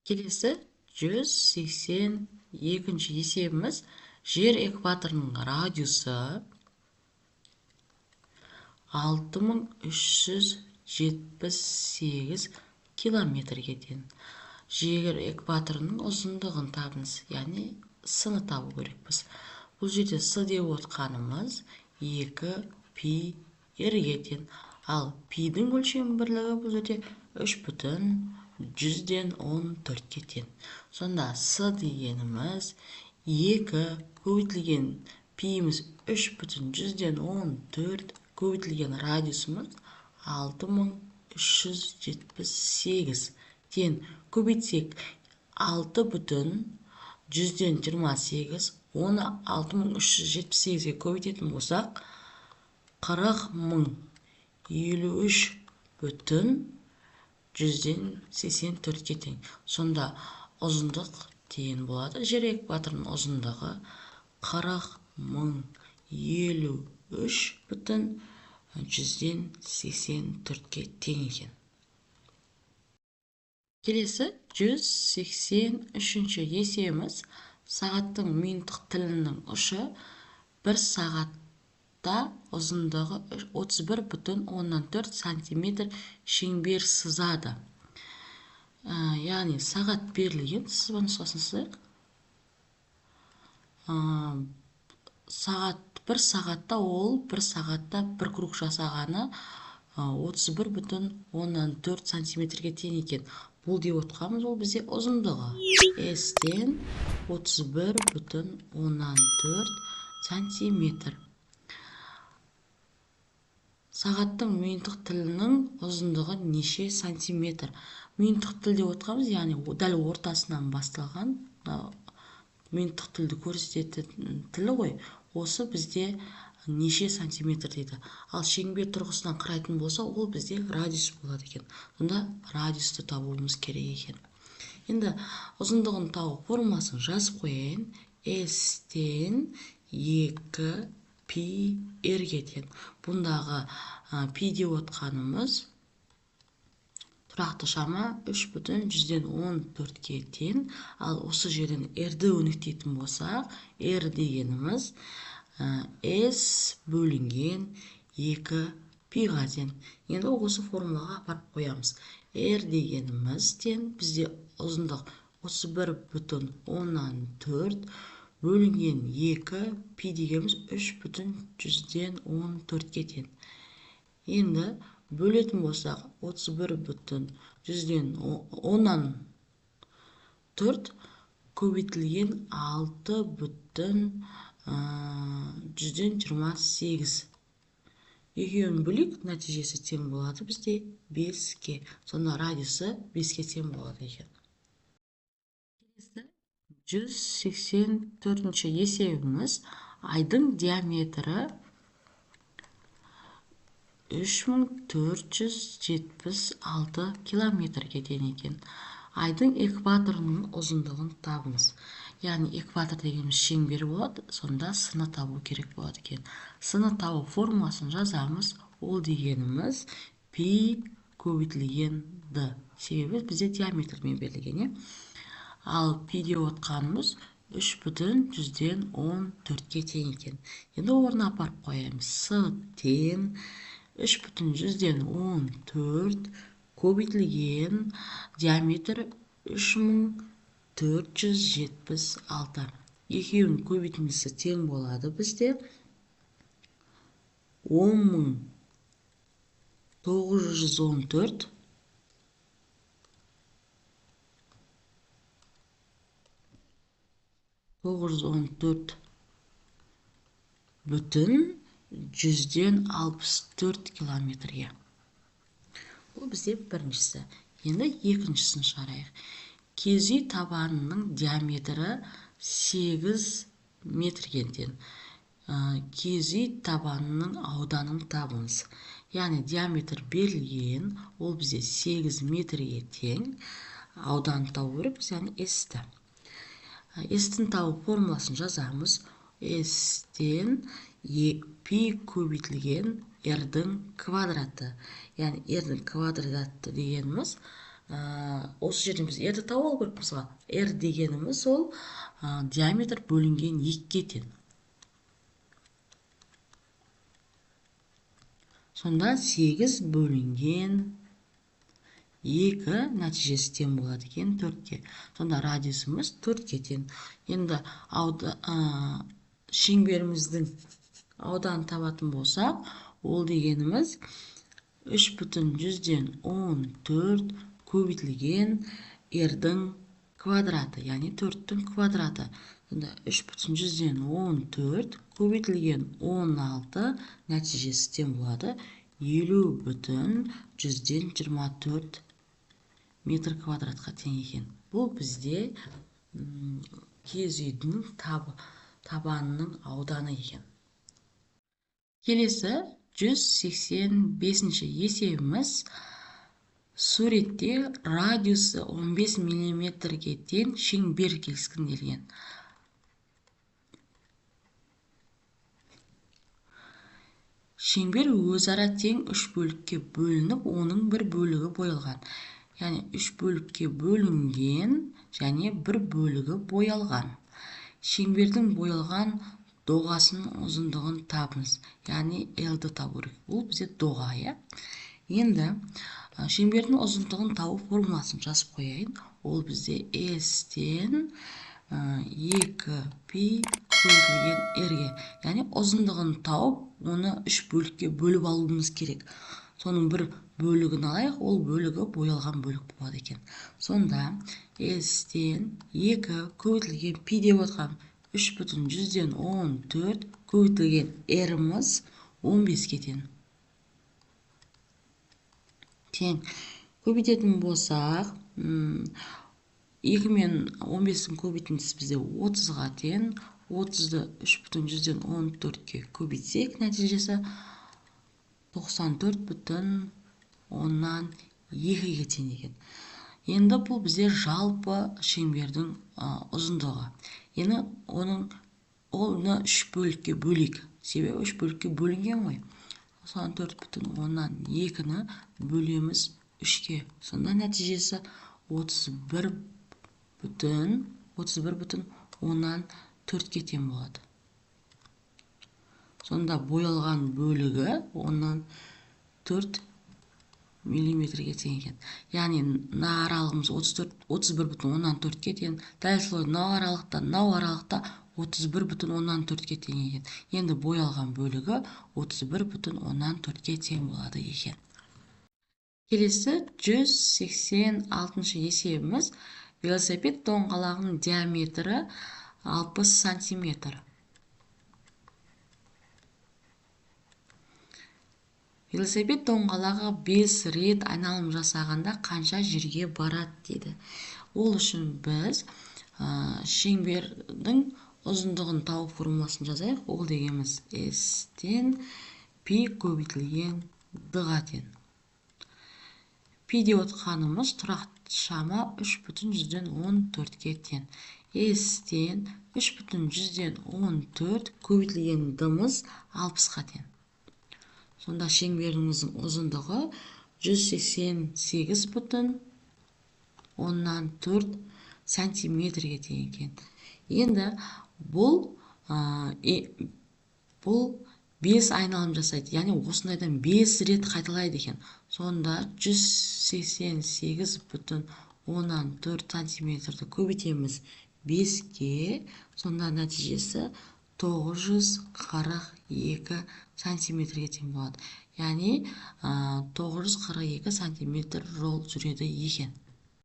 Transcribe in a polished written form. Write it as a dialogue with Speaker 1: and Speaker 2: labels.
Speaker 1: Келесі 182-ші есебіміз жер экваторының радиусы 6378 километрге тең. Жер экваторының ұзындығын табыңыз, яғни с-ны табу керекпіз. Бұл жерде с деп отқанымыз 2 пи r-ге тең. Ал пидің өлшем бірлігі бұл жерде 3,14-ке тең. Сонда с дегеніміз 2 көбейтілген пиіміз 3,14 көбейтілген радиусымыз 6378 тең. Көбейтсек 6,28, оны 6378-ге көбейтетін болсақ 40,053,184-ке тең. Сонда ұзындық тең болады. Жер экваторының ұзындығы 40,053,184-ке тең екен. Келесі 183-ші есебіміз сағаттың минуттық тілінің ұшы 1 сағатта ұзындығы 31,4 сантиметр шеңбер сызады. Яғни сағат берілген, сызба нұсқасын сызайық. Bir сағатта ол 1 сағатта бір круг жасағаны 31,4 сантиметрге тең екен. Бұл деп отқанымыз ол бізде ұзындығы. S-тен 31,4 сантиметр. Сағаттың минуттық тілінің ұзындығы неше сантиметр? Минуттық тіл деп отқанымыз, яғни дәл ортасынан басталған минуттық тілді көрсететін тілі ғой. Осы бізде неше сантиметр дейді. Ал шеңбер тұрғысынан құрайтын болса, ол бізде радиус болады екен. Онда радиусты табуымыз керек екен. Енді ұзындығын табу формуласын жазып қояйын. S-тен 2 пи r-ге тең. Бұндағы пи деп отқанымыз тұрақты шама 3,14-ке тең. Ал осы жерден r-ді өніктейтін болсақ, r дегеніміз S бөлінген 2 пиға тең. Енді осы формулаға апарып қоямыз. R дегеніміз тең, бізде ұзындық 31,14 бөлінген 2 пи дегеніміз 3,14-ке тең. Енді бөлетін болсақ 31,14 көбейтілген 6,128. Екеуін бөлек, нәтижесі тең болады бізде 5-ке. Сонда радиусы 5-ке тең болады екен. 184-ші есебіміз айдың диаметрі 3476 километрге тең екен. Айдың экваторының ұзындығын табыңыз. Яғни экватор дегеніміз шеңбер болады, сонда с-ны табу керек болады екен. С-ны табу формуласын жазамыз. Ол дегеніміз пи көбейтілген д. Себебі бізде диаметрмен берілген. Ал пи деп отқанымыз 3,14-ке тең екен. Енді орнына апарып қоямыз. С тең 3,14 көбейтілген диаметр 3476. Екеуінің көбейтіндісі тең болады бізде 10.914 бүтін 164 километрге. Бұл бізде біріншісі. Енді екіншісін шығарайық. Киіз үй табанының диаметрі 8 метрге тең. Киіз үй табанының ауданын табыңыз. Яғни диаметр берілген, ол бізде 8 метрге тең. Ауданын табу керек, яғни S-ті. S-тің табу формуласын жазамыз. S-тен пи көбейтілген r-дің квадраты. Яғни r-дің квадраты дегеніміз осы жерден біз r-ді тауып алу керек мысалға. R дегеніміз ол диаметр бөлінген 2-ге тең. Сонда 8 бөлінген 2 нәтижесі тең болады екен 4-ке. Сонда радиусымыз 4-ке тең. Енді шеңберіміздің ауданын табатын болсақ, ол дегеніміз 3,14 көбейтілген r-дің квадраты, яғни 4-тің квадраты. Сонда 3,14 көбейтілген 16 нәтижесі тең болады 50,24 метр квадратқа тең екен. Бұл бізде киіз үйдің табанының ауданы екен. Келесі 185-ші есебіміз. Суретте радиусы 15 мм-ге тең шеңбер кескінделген. Шеңбер өзара тең 3 бөлікке бөлініп, оның бір бөлігі боялған. Яғни 3 бөлікке бөлінген және бір бөлігі боялған. Шеңбердің боялған доғасының ұзындығын табыңыз. Яғни L-ді табу керек. Бұл бізде доға, иә? Енді шеңбердің ұзындығын табу формуласын жазып қояйын. Ол бізде S-тен 2π көбейтілген r-ге. Яғни ұзындығын тауып, оны 3 бөлікке бөліп алуымыз керек. Соның бір бөлігін алайық, ол бөлігі боялған бөлік болады екен. Сонда S-тен 2 көбейтілген π деп отқан 3,14 көбейтілген r-іміз 15-ке тең. Көбейтетін болсақ, 2 мен 15-дің көбейтіндісі бізде 30-ға тең. 30-ды 3,14-ке көбейтсек, нәтижесі 94,2-ге тең екен. Енді бұл бізде жалпы шеңбердің ұзындығы. Енді оны 3 бөлікке бөлейік. Себебі 3 бөлікке бөлінген ғой. 94,2-ні бөлеміз 3-ке. Сонда нәтижесі 31,4-ке тең болады. Сонда боялған бөлігі 4 мм-ге тең екен. Яғни мына аралығымыз 31,4-ке тең. Дәл солай мынау аралықта 31,4-ке тең екен. Енді боялған бөлігі 31,4-ке тең болады екен. Келесі 186-шы есебіміз. Велосипед доңғалағының диаметрі 60 см. Велосипед доңғалағы 5 рет айналым жасағанда қанша жерге барады дейді. Ол үшін біз шеңбердің ұзындығын тауып формуласын жазайық. Ол дегеніміз S-тен π көбейтілген d-ға тең. Пи деп отқанымыз тұрақты шама 3,14-ке тең. S-тен 3,14 көбейтілген d-мыз 60-ға тең. Сонда шеңберіміздің ұзындығы 188,4 сантиметрге тең екен. Енді бұл 5 айналым жасайды. Яғни осындайдан 5 рет қайталайды екен. Сонда 188,4 сантиметрді көбейтеміз 5-ке. Сонда нәтижесі 942 сантиметрге тең болады. Яғни 942 сантиметр жол жүреді екен.